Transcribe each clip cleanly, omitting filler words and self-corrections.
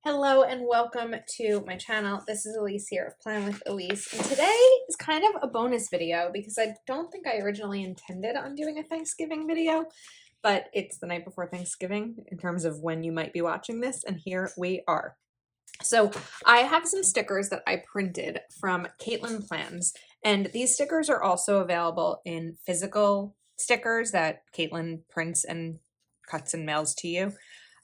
Hello and welcome to my channel. This is Elise here of Plan with Elise, and today is kind of a bonus video because I don't think I originally intended on doing a Thanksgiving video, but it's the night before Thanksgiving in terms of when you might be watching this, and here we are. So I have some stickers that I printed from Caitlin Plans, and these stickers are also available in physical stickers that Caitlin prints and cuts and mails to you.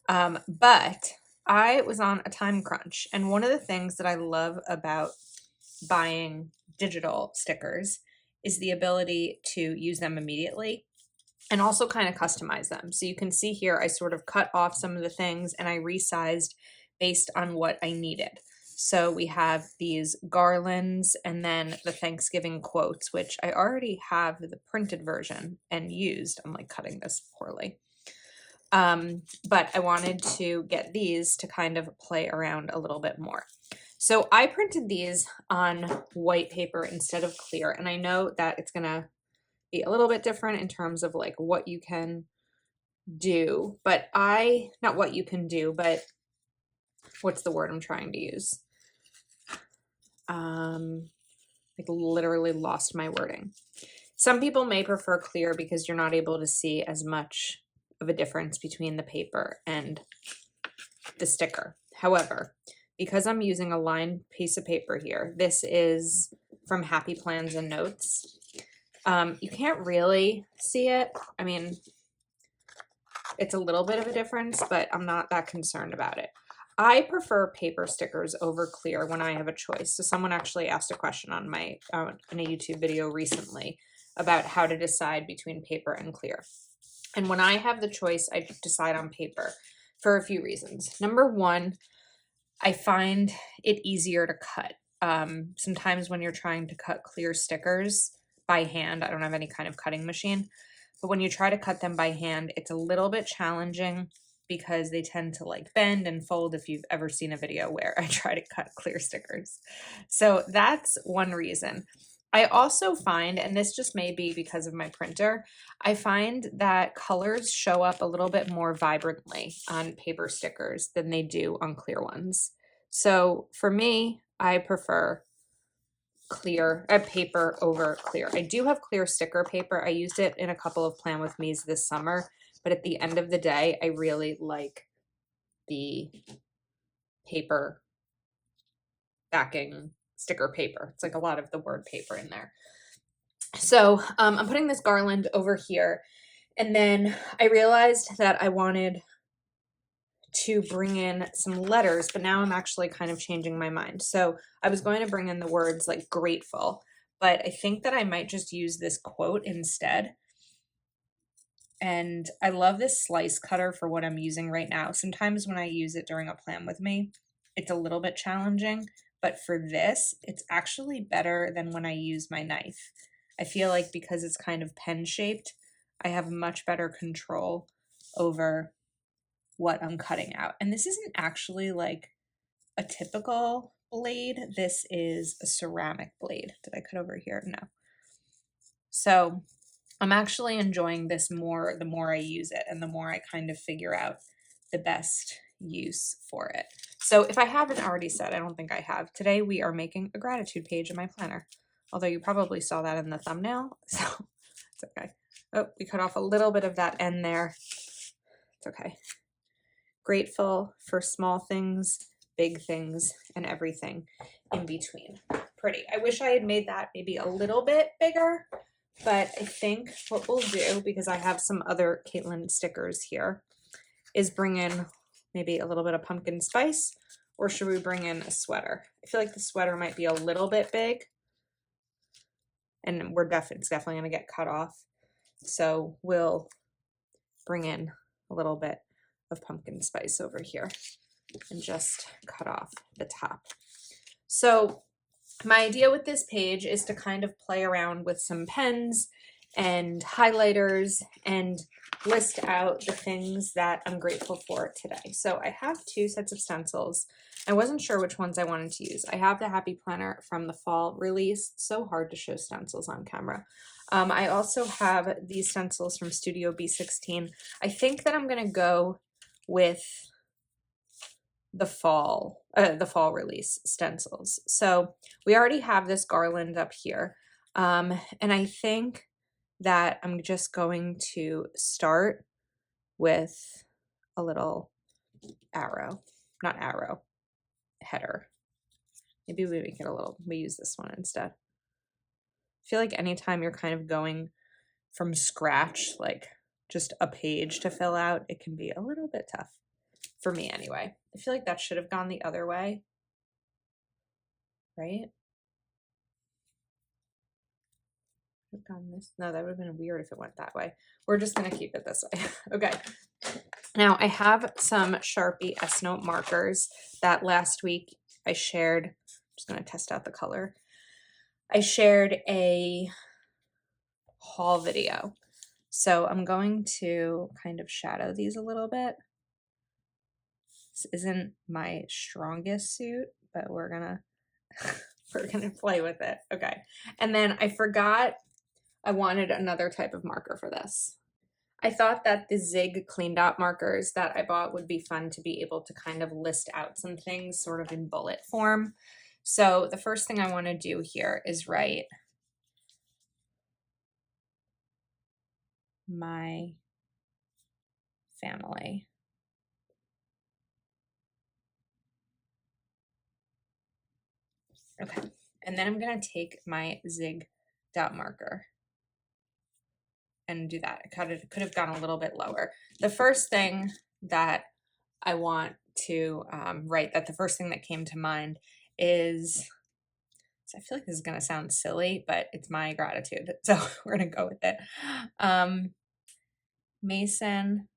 But I was on a time crunch, and one of the things that I love about buying digital stickers is the ability to use them immediately and also kind of customize them. So you can see here, I sort of cut off some of the things and I resized based on what I needed. So we have these garlands and then the Thanksgiving quotes, which I already have the printed version and used. I'm like cutting this poorly. But I wanted to get these to kind of play around a little bit more. So I printed these on white paper instead of clear, and I know that it's gonna be a little bit different in terms of like what you can do, but not what you can do, but what's the word I'm trying to use? Like literally lost my wording. Some people may prefer clear because you're not able to see as much of a difference between the paper and the sticker. However, because I'm using a lined piece of paper here, this is from Happy Plans and Notes. You can't really see it. I mean, it's a little bit of a difference, but I'm not that concerned about it. I prefer paper stickers over clear when I have a choice. So someone actually asked a question on my in a YouTube video recently about how to decide between paper and clear. And when I have the choice, I decide on paper for a few reasons. Number one, I find it easier to cut. Sometimes when you're trying to cut clear stickers by hand, I don't have any kind of cutting machine, but when you try to cut them by hand, it's a little bit challenging because they tend to like bend and fold if you've ever seen a video where I try to cut clear stickers. So that's one reason. I also find, and this just may be because of my printer, I find that colors show up a little bit more vibrantly on paper stickers than they do on clear ones. So for me, I prefer paper over clear. I do have clear sticker paper. I used it in a couple of Plan With Me's this summer, but at the end of the day, I really like the paper backing sticker paper. It's like a lot of the word paper in there. So I'm putting this garland over here, and then I realized that I wanted to bring in some letters, but now I'm actually kind of changing my mind. So I was going to bring in the words like grateful, but I think that I might just use this quote instead. And I love this slice cutter for what I'm using right now. Sometimes when I use it during a Plan With Me, it's a little bit challenging, but for this, it's actually better than when I use my knife. I feel like because it's kind of pen-shaped, I have much better control over what I'm cutting out. And this isn't actually like a typical blade. This is a ceramic blade. Did I cut over here? No. So I'm actually enjoying this more the more I use it and the more I kind of figure out the best use for it. So if I haven't already said, I don't think I have, today we are making a gratitude page in my planner. Although you probably saw that in the thumbnail, so it's okay. Oh, we cut off a little bit of that end there. It's okay. Grateful for small things, big things, and everything in between. Pretty. I wish I had made that maybe a little bit bigger, but I think what we'll do, because I have some other Caitlin stickers here, is bring in maybe a little bit of pumpkin spice, or should we bring in a sweater? I feel like the sweater might be a little bit big, and it's definitely going to get cut off. So we'll bring in a little bit of pumpkin spice over here and just cut off the top. So my idea with this page is to kind of play around with some pens and highlighters and list out the things that I'm grateful for today. So I have two sets of stencils. I wasn't sure which ones I wanted to use. I have the Happy Planner from the fall release. It's so hard to show stencils on camera. I also have these stencils from Studio B16. I think that I'm going to go with the fall release stencils. So we already have this garland up here. And I think that I'm just going to start with a little arrow, not arrow, header. Maybe we make it we use this one instead. I feel like anytime you're kind of going from scratch, like just a page to fill out, it can be a little bit tough. For me anyway. I feel like that should have gone the other way, right? No, that would have been weird if it went that way. We're just gonna keep it this way. Okay. Now I have some Sharpie S-Note markers that last week I shared. I'm just gonna test out the color. I shared a haul video. So I'm going to kind of shadow these a little bit. This isn't my strongest suit, but we're gonna play with it. Okay. And then I forgot I wanted another type of marker for this. I thought that the Zig clean dot markers that I bought would be fun to be able to kind of list out some things sort of in bullet form. So the first thing I want to do here is write my family. Okay. And then I'm going to take my Zig dot marker and do that. I could have gone a little bit lower. The first thing that I want to write, that the first thing that came to mind is, so I feel like this is going to sound silly, but it's my gratitude. So we're going to go with it. Mason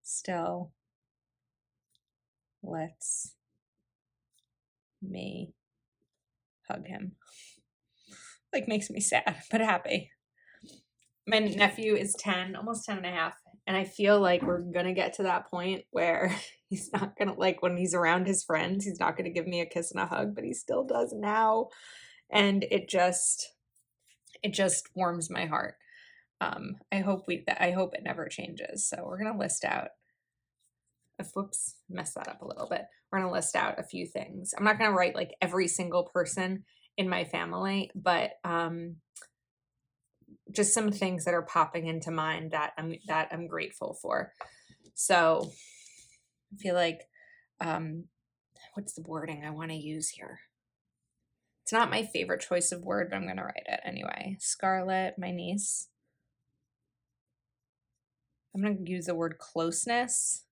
still lets me hug him. Like makes me sad, but happy. My nephew is 10, almost 10 and a half. And I feel like we're going to get to that point where he's not going to, like when he's around his friends, he's not going to give me a kiss and a hug, but he still does now. And it just warms my heart. I hope it never changes. So we're going to list out, whoops, messed that up a little bit. We're going to list out a few things. I'm not going to write like every single person in my family, but just some things that are popping into mind that I'm grateful for. So I feel like, what's the wording I want to use here? It's not my favorite choice of word, but I'm going to write it anyway. Scarlett, my niece. I'm going to use the word closeness.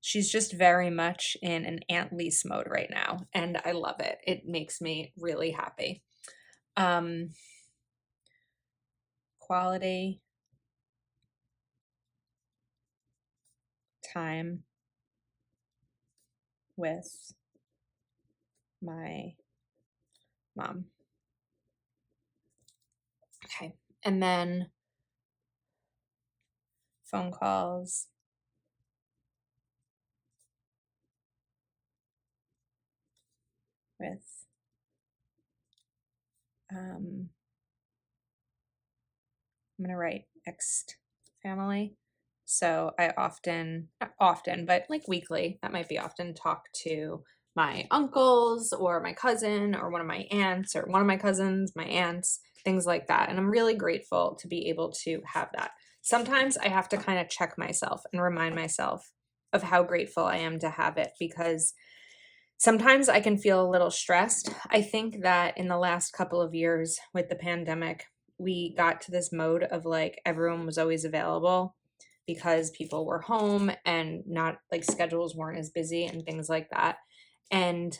She's just very much in an Aunt Lise mode right now, and I love it. It makes me really happy. Quality time with my mom. Okay. And then phone calls with I'm going to write next family. So I not often, but like weekly, that might be often, talk to my uncles or my cousin or one of my aunts or one of my cousins, my aunts, things like that. And I'm really grateful to be able to have that. Sometimes I have to kind of check myself and remind myself of how grateful I am to have it, because sometimes I can feel a little stressed. I think that in the last couple of years with the pandemic, we got to this mode of like everyone was always available because people were home and not like schedules weren't as busy and things like that. And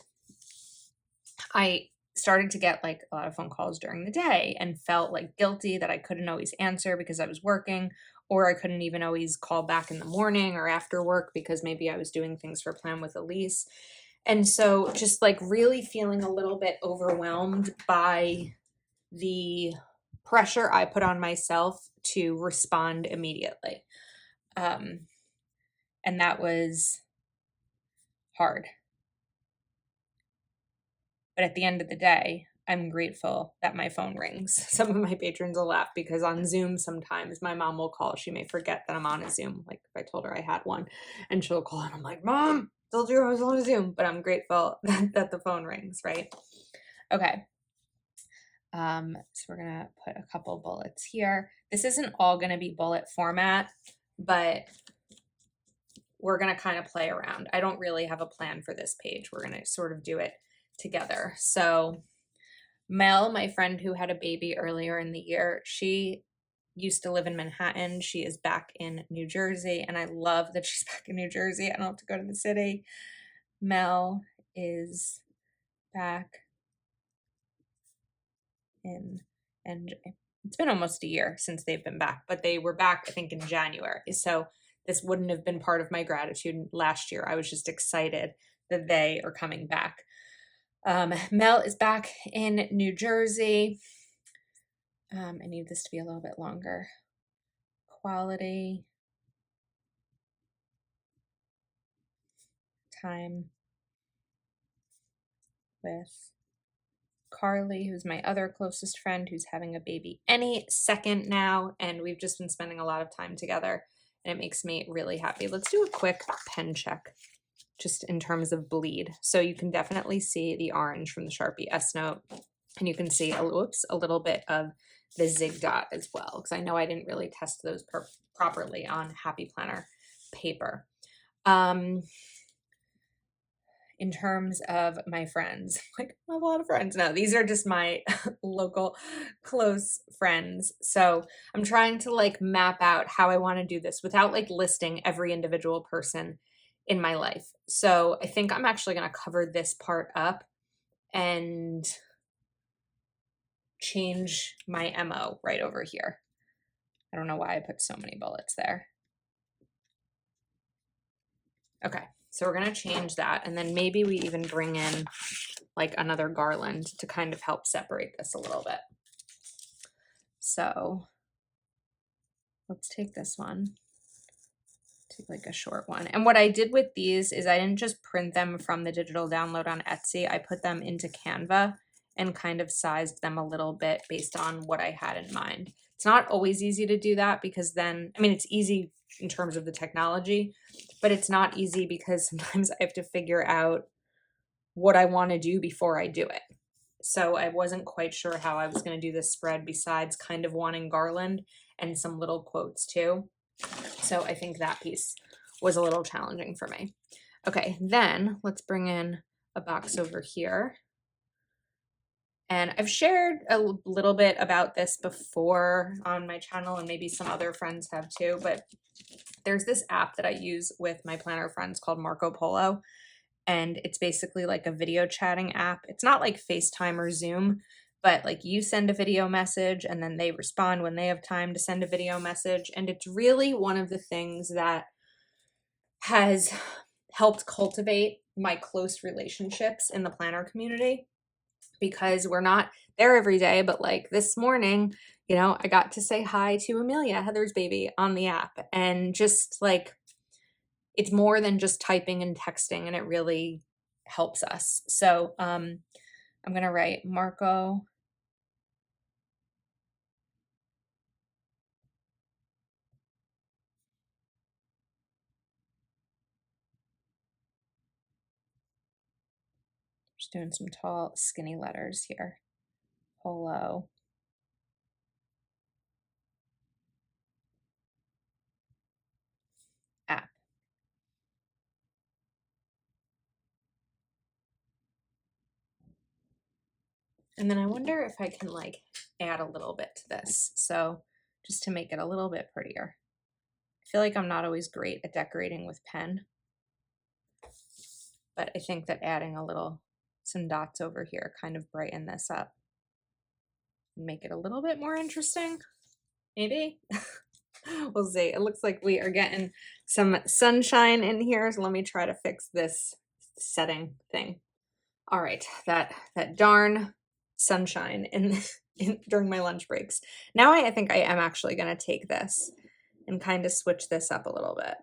I started to get like a lot of phone calls during the day and felt like guilty that I couldn't always answer because I was working, or I couldn't even always call back in the morning or after work because maybe I was doing things for Plan with Elise. And so just like really feeling a little bit overwhelmed by the pressure I put on myself to respond immediately. And that was hard. But at the end of the day, I'm grateful that my phone rings. Some of my patrons will laugh because on Zoom sometimes my mom will call. She may forget that I'm on a Zoom. Like if I told her I had one and she'll call and I'm like, Mom, told you I was on a Zoom, but I'm grateful that the phone rings, right? Okay. So we're going to put a couple bullets here. This isn't all going to be bullet format, but we're going to kind of play around. I don't really have a plan for this page. We're going to sort of do it together. So Mel, my friend who had a baby earlier in the year, she used to live in Manhattan. She is back in New Jersey, and I love that she's back in New Jersey. I don't have to go to the city. Mel is back in NJ. It's been almost a year since they've been back, but they were back, I think, in January. So this wouldn't have been part of my gratitude last year. I was just excited that they are coming back. Mel is back in New Jersey. I need this to be a little bit longer. Quality time with Carly, who's my other closest friend, who's having a baby any second now, and we've just been spending a lot of time together, and it makes me really happy. Let's do a quick pen check, just in terms of bleed. So you can definitely see the orange from the Sharpie S Note, and you can see a little bit of the zig dot as well, because I know I didn't really test those properly on Happy Planner paper. In terms of my friends, like I have a lot of friends. No, these are just my local close friends. So I'm trying to like map out how I want to do this without like listing every individual person in my life. So I think I'm actually going to cover this part up and change my MO right over here. I don't know why I put so many bullets there. Okay. So we're going to change that, and then maybe we even bring in like another garland to kind of help separate this a little bit. So let's take this one, take like a short one. And what I did with these is I didn't just print them from the digital download on Etsy. I put them into Canva and kind of sized them a little bit based on what I had in mind. It's not always easy to do that because then, I mean, it's easy in terms of the technology, but it's not easy because sometimes I have to figure out what I want to do before I do it. So I wasn't quite sure how I was going to do this spread besides kind of wanting garland and some little quotes too. So I think that piece was a little challenging for me. Okay, then let's bring in a box over here. And I've shared a little bit about this before on my channel, and maybe some other friends have too, but there's this app that I use with my planner friends called Marco Polo, and it's basically like a video chatting app. It's not like FaceTime or Zoom, but like you send a video message and then they respond when they have time to send a video message, and it's really one of the things that has helped cultivate my close relationships in the planner community, because we're not there every day, but like this morning, you know, I got to say hi to Amelia, Heather's baby, on the app, and just like, it's more than just typing and texting, and it really helps us. So I'm going to write Marco just doing some tall, skinny letters here. Polo app. And then I wonder if I can like add a little bit to this. So just to make it a little bit prettier. I feel like I'm not always great at decorating with pen, but I think that adding some dots over here kind of brighten this up and make it a little bit more interesting, maybe. We'll see. It looks like we are getting some sunshine in here, so let me try to fix this setting thing. All right, that darn sunshine during my lunch breaks. Now I think I am actually going to take this and kind of switch this up a little bit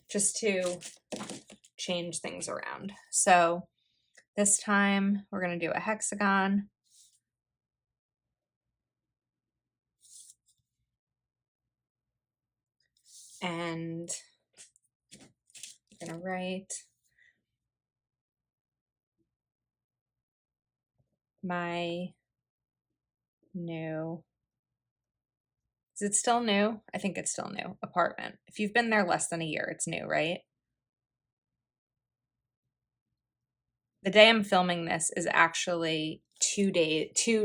just to change things around. So this time we're going to do a hexagon, And I'm gonna write my new, is it still new? I think it's still new, apartment. If you've been there less than a year, it's new, right? The day I'm filming this is actually 2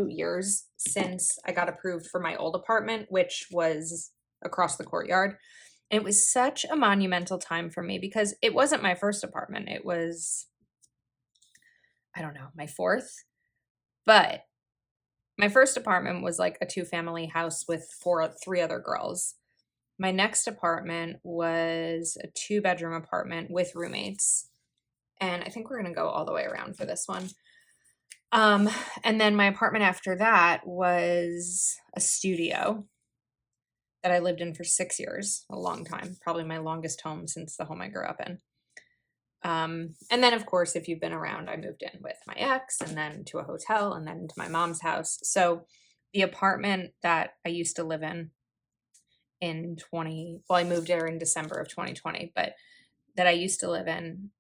years since I got approved for my old apartment, which was across the courtyard. And it was such a monumental time for me because it wasn't my first apartment. It was, I don't know, my fourth. But my first apartment was like a 2-family house with three other girls. My next apartment was a 2-bedroom apartment with roommates. And I think we're going to go all the way around for this one. And then my apartment after that was a studio that I lived in for 6 years, a long time, probably my longest home since the home I grew up in. And then, of course, if you've been around, I moved in with my ex and then to a hotel and then to my mom's house. So the apartment that I used to live in I moved there in December of 2020, but that I used to live in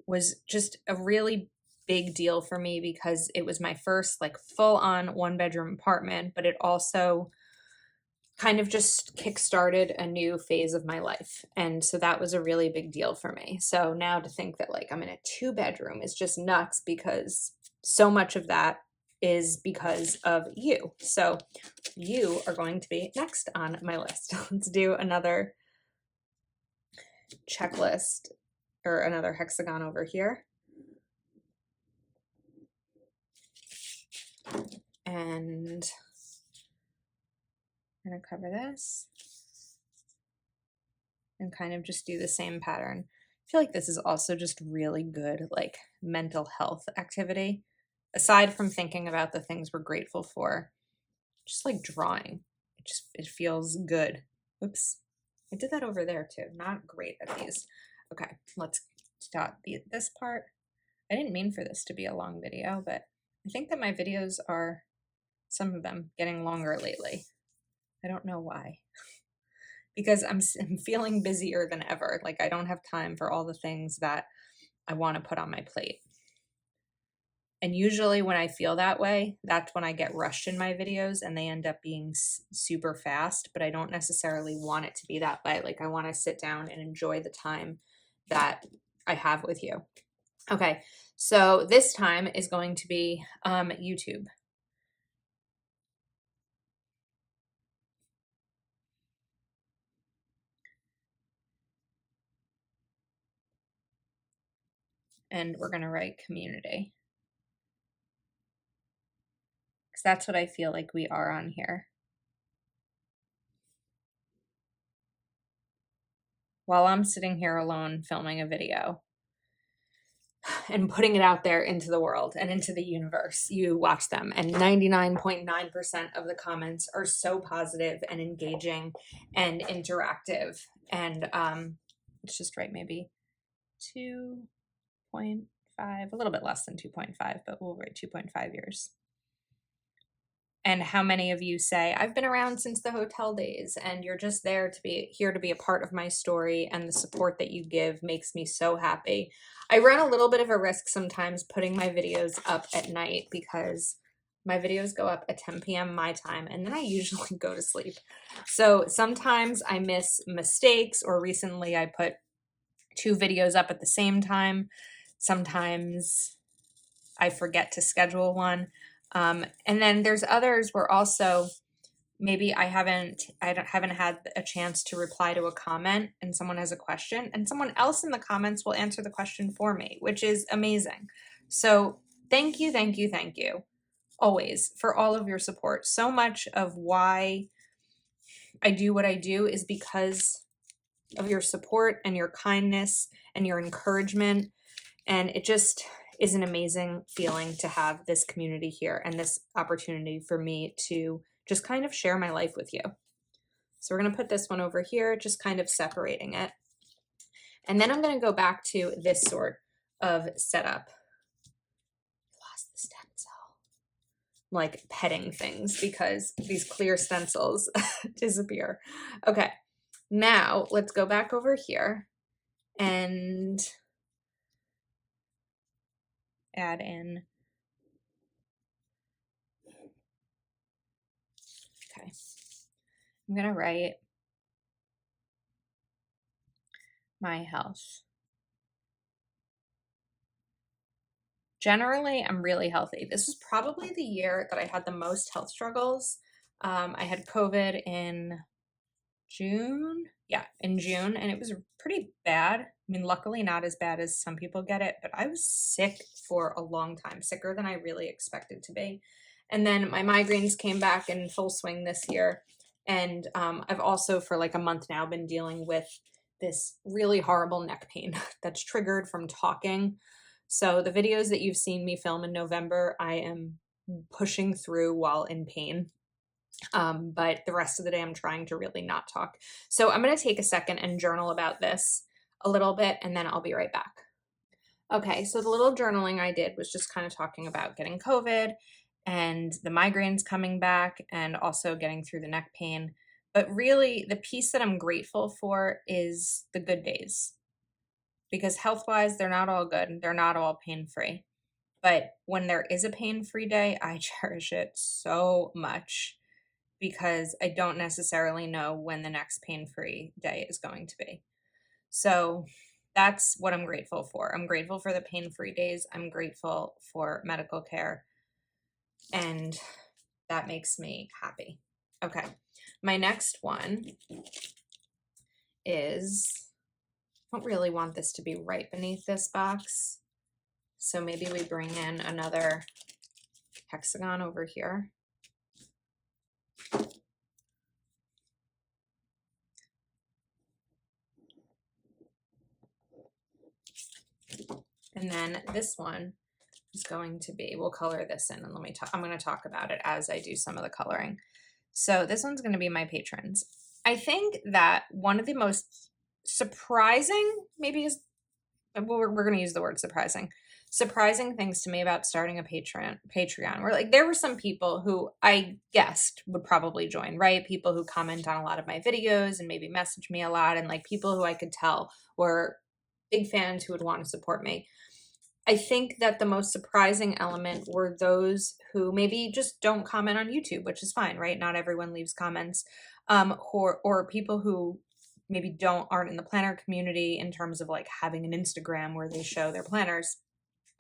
was just a really big deal for me because it was my first like full on 1-bedroom apartment, but it also kind of just kickstarted a new phase of my life. And so that was a really big deal for me. So now to think that like I'm in a 2-bedroom is just nuts because so much of that is because of you. So you are going to be next on my list. Let's do another checklist or another hexagon over here. And I'm going to cover this and kind of just do the same pattern. I feel like this is also just really good, like mental health activity. Aside from thinking about the things we're grateful for, just like drawing, it feels good. Oops, I did that over there too. Not great at these. Okay, let's start this part. I didn't mean for this to be a long video, but I think that my videos are, some of them, getting longer lately. I don't know why. Because I'm feeling busier than ever. Like I don't have time for all the things that I want to put on my plate. And usually when I feel that way, that's when I get rushed in my videos and they end up being super fast, but I don't necessarily want it to be that way. Like I want to sit down and enjoy the time that I have with you. Okay, so this time is going to be YouTube. And we're going to write community. Because that's what I feel like we are on here. While I'm sitting here alone filming a video and putting it out there into the world and into the universe, you watch them. And 99.9% of the comments are so positive and engaging and interactive. And let's just write maybe 2.5, a little bit less than 2.5, but we'll write 2.5 years. And how many of you say, I've been around since the hotel days, and you're just there to be here to be a part of my story, and the support that you give makes me so happy. I run a little bit of a risk sometimes putting my videos up at night because my videos go up at 10 p.m. my time, and then I usually go to sleep. So sometimes I miss mistakes, or recently I put 2 videos up at the same time. Sometimes I forget to schedule one. And then there's others where also maybe I haven't had a chance to reply to a comment and someone has a question and someone else in the comments will answer the question for me, which is amazing. So thank you always for all of your support. So much of why I do what I do is because of your support and your kindness and your encouragement. And it just is an amazing feeling to have this community here and this opportunity for me to just kind of share my life with you. So we're going to put this one over here, just kind of separating it. And then I'm going to go back to this sort of setup. Lost the stencil. Like petting things because these clear stencils disappear. Okay, Now let's go back over here and add in. Okay. I'm going to write my health. Generally, I'm really healthy. This was probably the year that I had the most health struggles. I had COVID in June. Yeah, in June, and it was pretty bad. I mean, luckily not as bad as some people get it, but I was sick for a long time, sicker than I really expected to be. And then my migraines came back in full swing this year. And I've also, for like a month now, been dealing with this really horrible neck pain that's triggered from talking. So the videos that you've seen me film in November, I am pushing through while in pain. But the rest of the day, I'm trying to really not talk. So I'm going to take a second and journal about this a little bit, and then I'll be right back. Okay, so the little journaling I did was just kind of talking about getting COVID and the migraines coming back and also getting through the neck pain. But really, the piece that I'm grateful for is the good days. Because health-wise, they're not all good. They're not all pain-free. But when there is a pain-free day, I cherish it so much because I don't necessarily know when the next pain-free day is going to be. So that's what I'm grateful for. I'm grateful for the pain-free days. I'm grateful for medical care. And that makes me happy. Okay. My next one is, I don't really want this to be right beneath this box. So maybe we bring in another hexagon over here. And then this one is going to be, we'll color this in and I'm going to talk about it as I do some of the coloring. So this one's going to be my patrons. I think that one of the most surprising, maybe is, we're going to use the word surprising things to me about starting a Patreon, where like there were some people who I guessed would probably join, right? People who comment on a lot of my videos and maybe message me a lot, and like people who I could tell were big fans who would want to support me. I think that the most surprising element were those who maybe just don't comment on YouTube, which is fine, right? Not everyone leaves comments, or people who maybe aren't in the planner community in terms of like having an Instagram where they show their planners.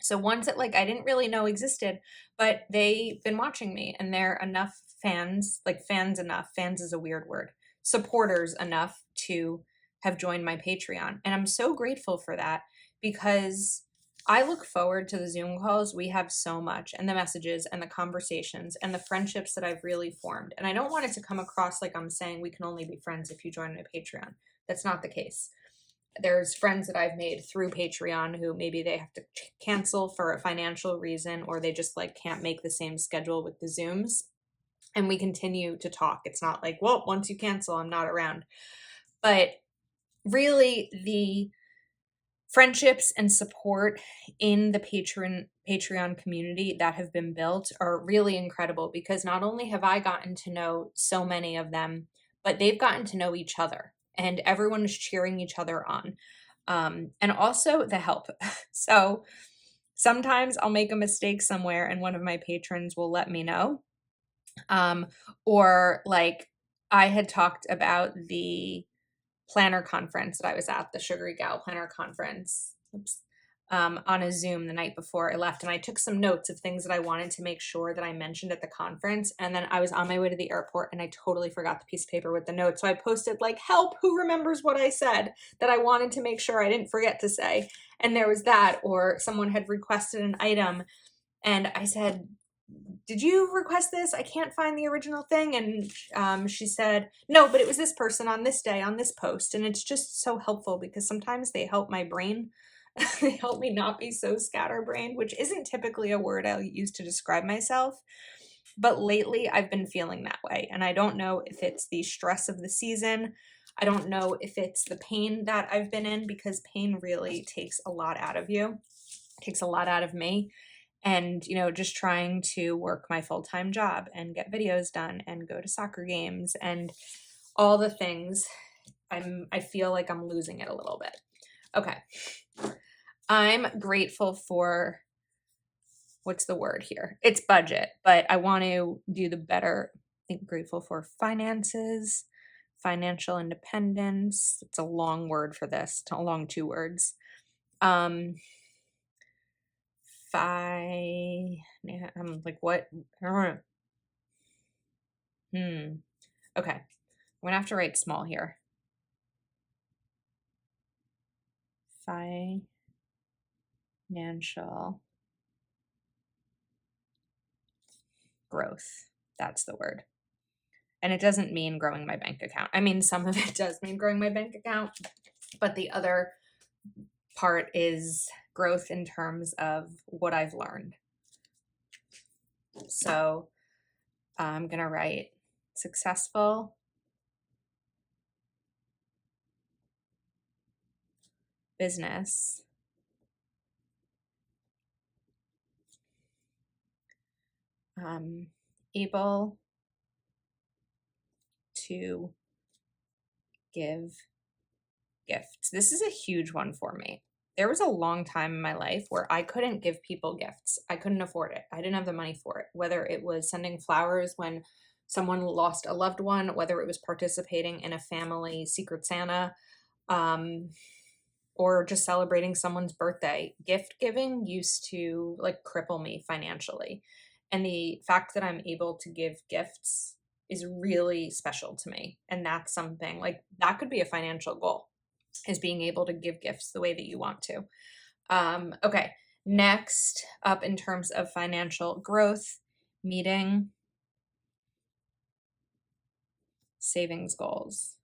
So ones that like I didn't really know existed, but they've been watching me and they're enough fans, like fans is a weird word, supporters enough to have joined my Patreon. And I'm so grateful for that because I look forward to the Zoom calls we have so much, and the messages and the conversations and the friendships that I've really formed. And I don't want it to come across like I'm saying we can only be friends if you join my Patreon. That's not the case. There's friends that I've made through Patreon who maybe they have to cancel for a financial reason, or they just like can't make the same schedule with the Zooms. And we continue to talk. It's not like, well, once you cancel, I'm not around. But really, the friendships and support in the Patreon community that have been built are really incredible, because not only have I gotten to know so many of them, but they've gotten to know each other, and everyone is cheering each other on. And also the help. So sometimes I'll make a mistake somewhere and one of my patrons will let me know. Or like I had talked about the planner conference that I was at, the Sugary Gal Planner Conference, on a Zoom the night before I left. And I took some notes of things that I wanted to make sure that I mentioned at the conference. And then I was on my way to the airport and I totally forgot the piece of paper with the notes. So I posted like, help, who remembers what I said that I wanted to make sure I didn't forget to say. And there was that, or someone had requested an item and I said, did you request this? I can't find the original thing. And she said, no, but it was this person on this day on this post. And it's just so helpful because sometimes they help my brain. They help me not be so scatterbrained, which isn't typically a word I'll use to describe myself. But lately I've been feeling that way. And I don't know if it's the stress of the season. I don't know if it's the pain that I've been in, because pain really takes a lot out of you. It takes a lot out of me. And, you know, just trying to work my full-time job and get videos done and go to soccer games and all the things. I feel like I'm losing it a little bit. Okay. I'm grateful for, what's the word here? It's budget, but I want to do the better. I think grateful for finances, financial independence. It's a long word for this, a long 2 words. I'm like, what? Okay. I'm gonna have to write small here. Financial growth. That's the word. And it doesn't mean growing my bank account. I mean, some of it does mean growing my bank account, but the other part is growth in terms of what I've learned. So I'm going to write successful business able to give gifts. This is a huge one for me. There was a long time in my life where I couldn't give people gifts. I couldn't afford it. I didn't have the money for it, whether it was sending flowers when someone lost a loved one, whether it was participating in a family Secret Santa, or just celebrating someone's birthday. Gift giving used to like cripple me financially. And the fact that I'm able to give gifts is really special to me. And that's something like that could be a financial goal, is being able to give gifts the way that you want to. Okay. Next up in terms of financial growth, meeting savings goals.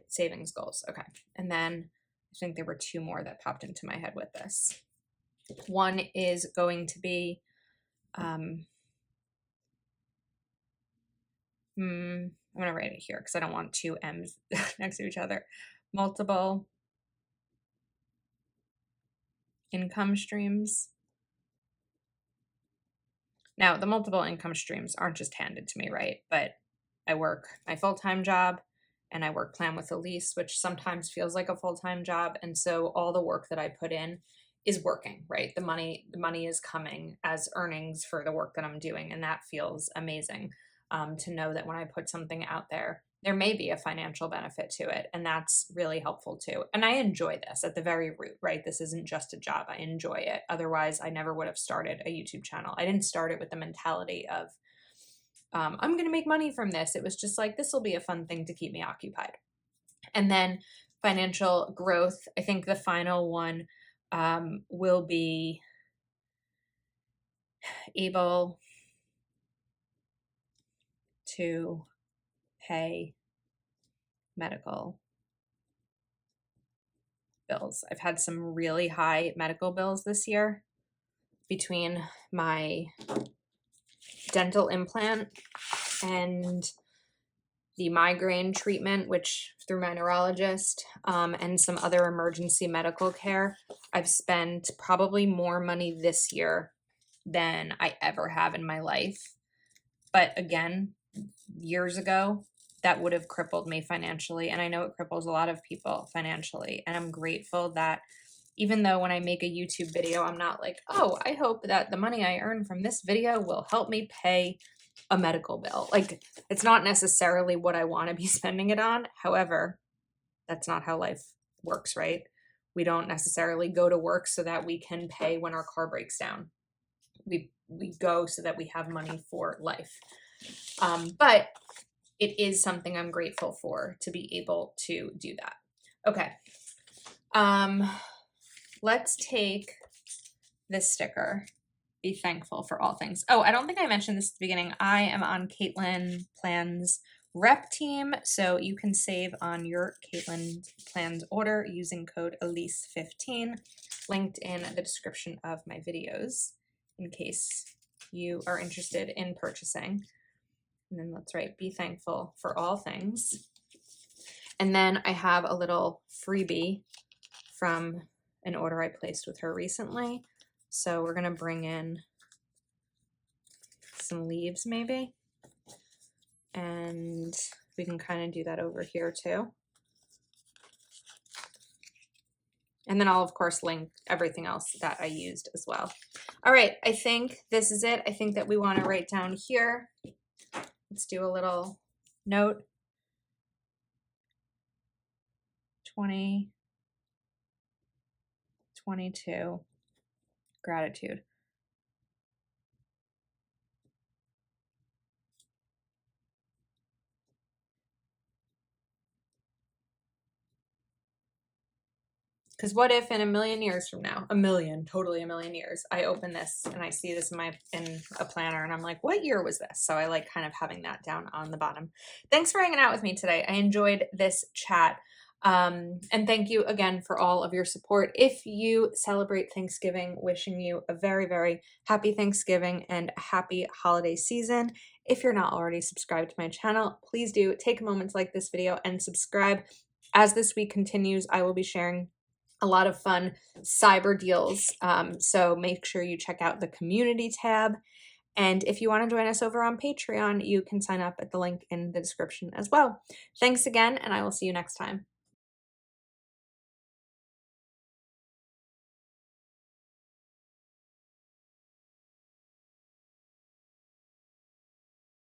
Savings goals. Okay. And then I think there were 2 more that popped into my head with this. One is going to be, I'm going to write it here because I don't want 2 M's next to each other. Multiple income streams. Now, the multiple income streams aren't just handed to me, right? But I work my full-time job and I work Plan with Elise, which sometimes feels like a full-time job. And so all the work that I put in is working, right? The money is coming as earnings for the work that I'm doing. And that feels amazing, to know that when I put something out there, there may be a financial benefit to it. And that's really helpful too. And I enjoy this at the very root, right? This isn't just a job. I enjoy it. Otherwise, I never would have started a YouTube channel. I didn't start it with the mentality of, I'm going to make money from this. It was just like, this will be a fun thing to keep me occupied. And then financial growth. I think the final one will be able to pay medical bills. I've had some really high medical bills this year between my dental implant and the migraine treatment, which through my neurologist, and some other emergency medical care. I've spent probably more money this year than I ever have in my life. But again, years ago, that would have crippled me financially. And I know it cripples a lot of people financially. And I'm grateful that even though when I make a YouTube video, I'm not like, oh, I hope that the money I earn from this video will help me pay a medical bill. Like, it's not necessarily what I want to be spending it on. However, that's not how life works, right? We don't necessarily go to work so that we can pay when our car breaks down. We go so that we have money for life. But it is something I'm grateful for, to be able to do that. Okay. Let's take this sticker. Be thankful for all things. Oh, I don't think I mentioned this at the beginning. I am on Caitlin Plans rep team, so you can save on your Caitlin Plans order using code Elise15, linked in the description of my videos in case you are interested in purchasing. And then let's write, be thankful for all things. And then I have a little freebie from an order I placed with her recently. So we're going to bring in some leaves maybe. And we can kind of do that over here too. And then I'll of course link everything else that I used as well. All right, I think this is it. I think that we want to write down here. Let's do a little note. 2022 gratitude. Because what if in a million years from now, totally a million years, I open this and I see this in a planner and I'm like, what year was this? So I like kind of having that down on the bottom. Thanks for hanging out with me today. I enjoyed this chat. And thank you again for all of your support. If you celebrate Thanksgiving, wishing you a very, very happy Thanksgiving and a happy holiday season. If you're not already subscribed to my channel, please do take a moment to like this video and subscribe. As this week continues, I will be sharing a lot of fun cyber deals. So make sure you check out the community tab. And if you want to join us over on Patreon, you can sign up at the link in the description as well. Thanks again, and I will see you next time.